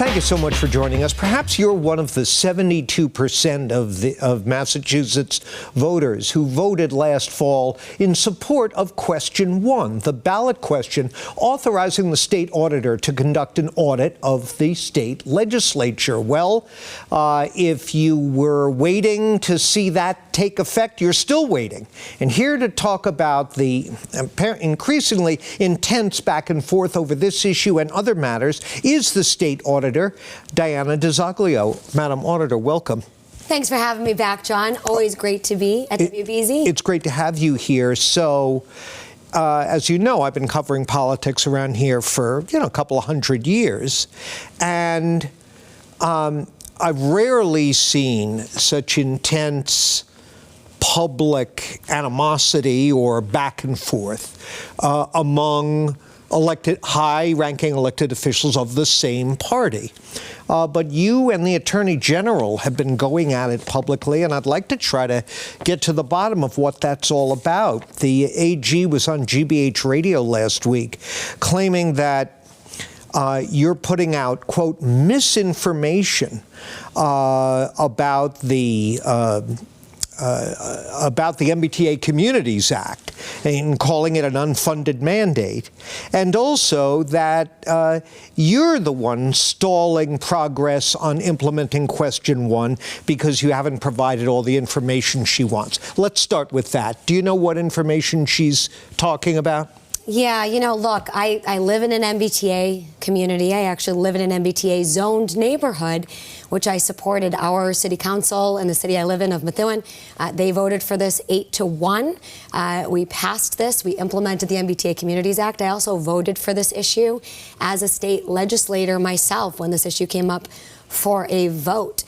Thank you so much for joining us. Perhaps you're one of the 72% of Massachusetts voters who voted last fall in support of Question 1, the ballot question authorizing the state auditor to conduct an audit of the state legislature. Well, if you were waiting to see that take effect, you're still waiting. And here to talk about the increasingly intense back and forth over this issue and other matters is the state auditor, Diana DiZoglio. Madam Auditor, welcome. Thanks for having me back, John. Always great to be at WBZ. It's great to have you here. So, as you know, I've been covering politics around here for, a couple of hundred years. And I've rarely seen such intense public animosity or back and forth among high-ranking elected officials of the same party. But you and the Attorney General have been going at it publicly, and I'd like to try to get to the bottom of what that's all about. The AG was on GBH radio last week claiming that you're putting out, quote, misinformation about the MBTA Communities Act and calling it an unfunded mandate, and also that you're the one stalling progress on implementing Question 1 because you haven't provided all the information she wants. Let's start with that. Do you know what information she's talking about? Yeah, look, I live in an MBTA community. I actually live in an MBTA zoned neighborhood, which I supported. Our city council in the city I live in of Methuen, they voted for this 8-1. We passed this. We implemented the MBTA Communities Act. I also voted for this issue as a state legislator myself when this issue came up for a vote.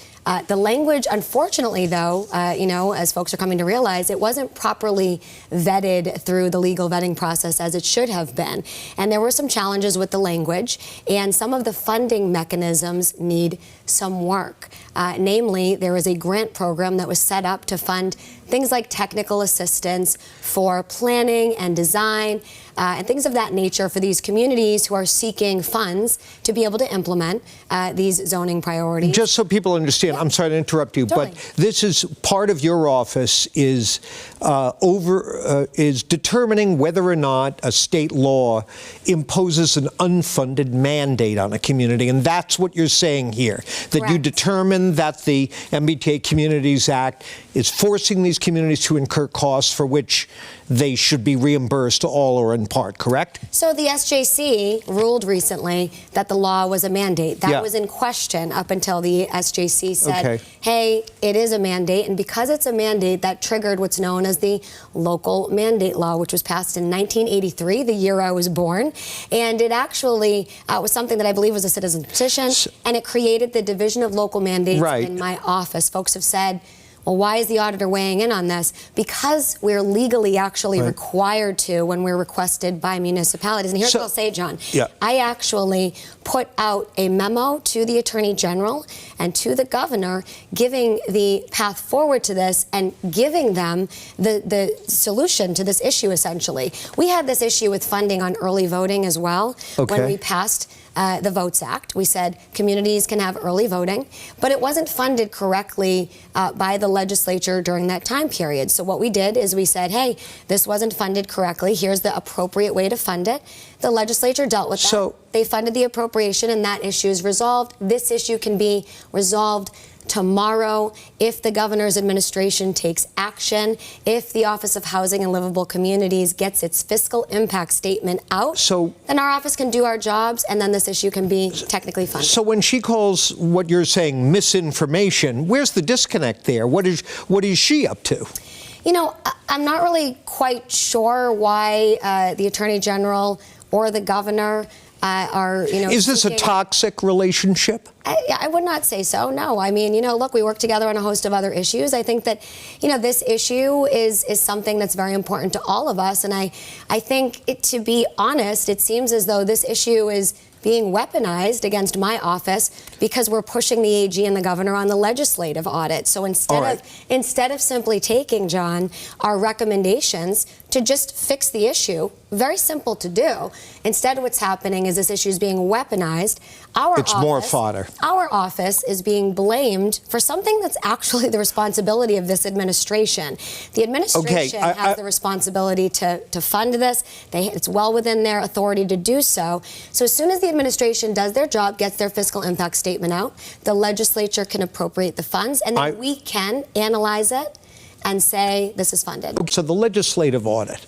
The language, unfortunately, though, as folks are coming to realize, it wasn't properly vetted through the legal vetting process as it should have been. And there were some challenges with the language, and some of the funding mechanisms need some work. Namely, there was a grant program that was set up to fund things like technical assistance for planning and design and things of that nature for these communities who are seeking funds to be able to implement these zoning priorities. Just so people understand, yeah. I'm sorry to interrupt you, totally. But this is part of your office is determining whether or not a state law imposes an unfunded mandate on a community, and that's what you're saying here. That Correct. You determine that the MBTA Communities Act is forcing these communities to incur costs for which they should be reimbursed all or in part, correct? So the SJC ruled recently that the law was a mandate. That was in question up until the SJC said, hey, it is a mandate. And because it's a mandate, that triggered what's known as the local mandate law, which was passed in 1983, the year I was born. And it actually was something that I believe was a citizen petition, and it created the Division of Local Mandates in my office. Folks have said, well, why is the auditor weighing in on this? Because we're legally actually required to when we're requested by municipalities. And here's what I'll say, John. I actually put out a memo to the Attorney General and to the Governor giving the path forward to this and giving them the solution to this issue, essentially. We had this issue with funding on early voting as well when we passed the Votes Act. We said communities can have early voting, but it wasn't funded correctly by the legislature during that time period. So what we did is we said, hey, this wasn't funded correctly. Here's the appropriate way to fund it. The legislature dealt with that. They funded the appropriation, and that issue is resolved. This issue can be resolved tomorrow if the governor's administration takes action, if the Office of Housing and Livable Communities gets its fiscal impact statement out, then our office can do our jobs, and then this issue can be technically funded. So when she calls what you're saying misinformation, where's the disconnect there? What is she up to? I'm not really quite sure why the Attorney General or the Governor are, Is this a toxic relationship? I would not say so, no. I mean, look, we work together on a host of other issues. I think that, this issue is something that's very important to all of us. And I think, to be honest, it seems as though this issue is being weaponized against my office because we're pushing the AG and the governor on the legislative audit. So instead of simply taking, John, our recommendations to just fix the issue. Very simple to do. Instead, what's happening is this issue is being weaponized. It's more fodder. Our office is being blamed for something that's actually the responsibility of this administration. The administration has the responsibility to fund this. It's well within their authority to do so. So as soon as the administration does their job, gets their fiscal impact statement out, the legislature can appropriate the funds, and then we can analyze it and say this is funded. So the legislative audit.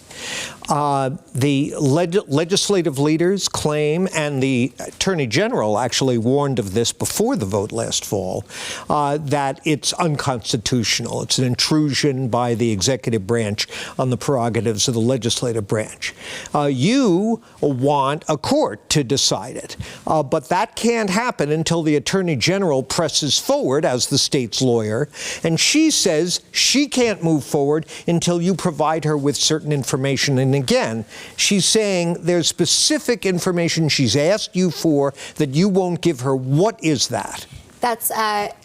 The legislative leaders claim, and the Attorney General actually warned of this before the vote last fall, that it's unconstitutional. It's an intrusion by the executive branch on the prerogatives of the legislative branch. You want a court to decide it, but that can't happen until the Attorney General presses forward as the state's lawyer, and she says she can't move forward until you provide her with certain information. And again, she's saying there's specific information she's asked you for that you won't give her. What is that? That's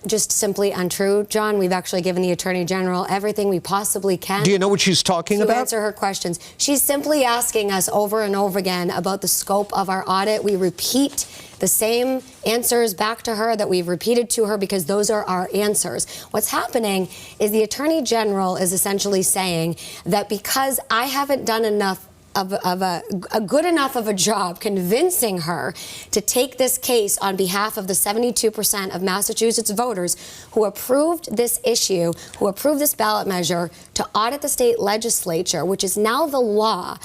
just simply untrue, John. We've actually given the Attorney General everything we possibly can. Do you know what she's talking about? To answer her questions. She's simply asking us over and over again about the scope of our audit. We repeat the same answers back to her that we've repeated to her because those are our answers. What's happening is the Attorney General is essentially saying that because I haven't done enough of a good enough of a job convincing her to take this case on behalf of the 72% of Massachusetts voters who approved this issue, who approved this ballot measure to audit the state legislature, which is now the law,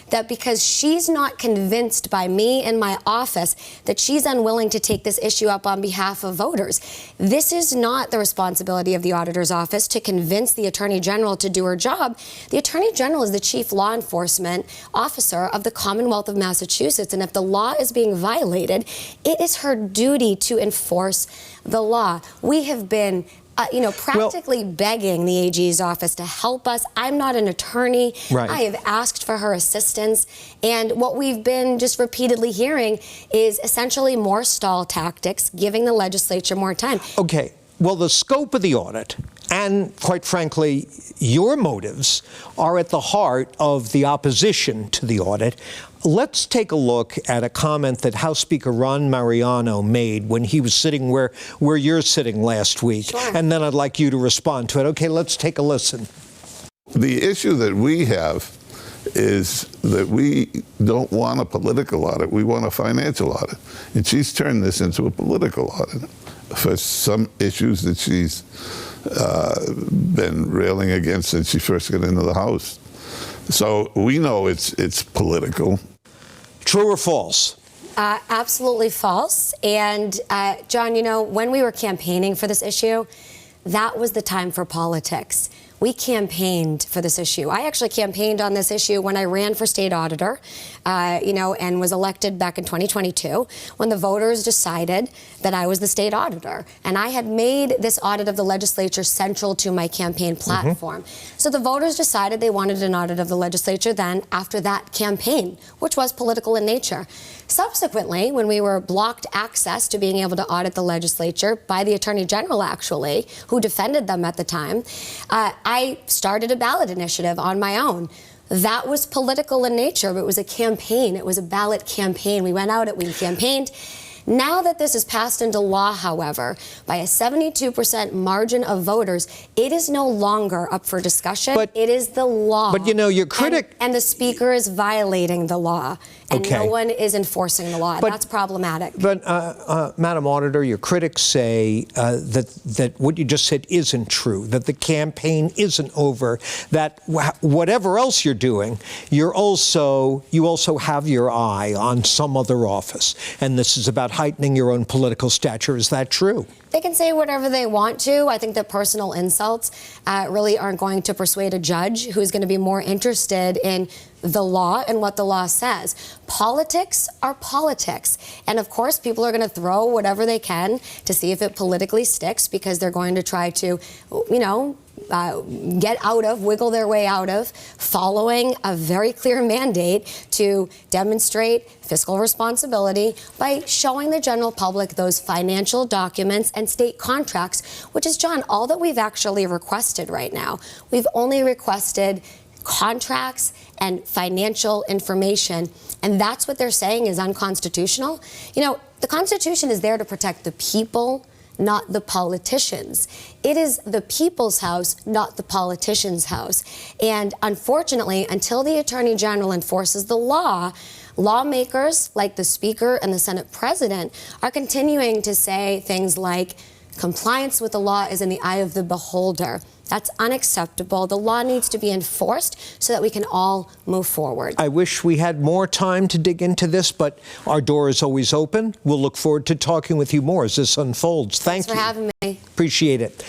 that because she's not convinced by me and my office that she's unwilling to take this issue up on behalf of voters. This is not the responsibility of the auditor's office to convince the Attorney General to do her job. The Attorney General is the chief law enforcement officer of the Commonwealth of Massachusetts, and if the law is being violated, it is her duty to enforce the law. We have been practically begging the AG's office to help us. I'm not an attorney. Right. I have asked for her assistance. And what we've been just repeatedly hearing is essentially more stall tactics, giving the legislature more time. Okay. Well, the scope of the audit and, quite frankly, your motives are at the heart of the opposition to the audit. Let's take a look at a comment that House Speaker Ron Mariano made when he was sitting where you're sitting last week. Sure. And then I'd like you to respond to it. Okay, let's take a listen. The issue that we have is that we don't want a political audit. We want a financial audit. And she's turned this into a political audit for some issues that she's been railing against since she first got into the House. So we know it's political. True or false? Absolutely false. And, John, when we were campaigning for this issue, that was the time for politics. We campaigned for this issue. I actually campaigned on this issue when I ran for state auditor, and was elected back in 2022 when the voters decided that I was the state auditor. And I had made this audit of the legislature central to my campaign platform. So the voters decided they wanted an audit of the legislature then after that campaign, which was political in nature. Subsequently, when we were blocked access to being able to audit the legislature by the Attorney General, actually, who defended them at the time, I started a ballot initiative on my own. That was political in nature. It was a campaign. It was a ballot campaign. We went out and we campaigned. Now that this is passed into law, however, by a 72% margin of voters, it is no longer up for discussion. But it is the law. But your critic... And the Speaker is violating the law. And no one is enforcing the law. That's problematic. But, Madam Auditor, your critics say that what you just said isn't true, that the campaign isn't over, that whatever else you're doing, you also have your eye on some other office. And this is about heightening your own political stature. Is that true? They can say whatever they want to. I think that personal insults really aren't going to persuade a judge who's going to be more interested in the law and what the law says. Politics are politics. And of course, people are going to throw whatever they can to see if it politically sticks because they're going to try to, wiggle their way out of following a very clear mandate to demonstrate fiscal responsibility by showing the general public those financial documents and state contracts, which is, John, all that we've actually requested right now. We've only requested contracts and financial information, and that's what they're saying is unconstitutional. You know, the Constitution is there to protect the people, not the politicians. It is the people's house, not the politicians' house. And unfortunately, until the Attorney General enforces the law, lawmakers like the Speaker and the Senate President are continuing to say things like, compliance with the law is in the eye of the beholder. That's unacceptable. The law needs to be enforced so that we can all move forward. I wish we had more time to dig into this, but our door is always open. We'll look forward to talking with you more as this unfolds. Thank you. Thanks for having me. Appreciate it.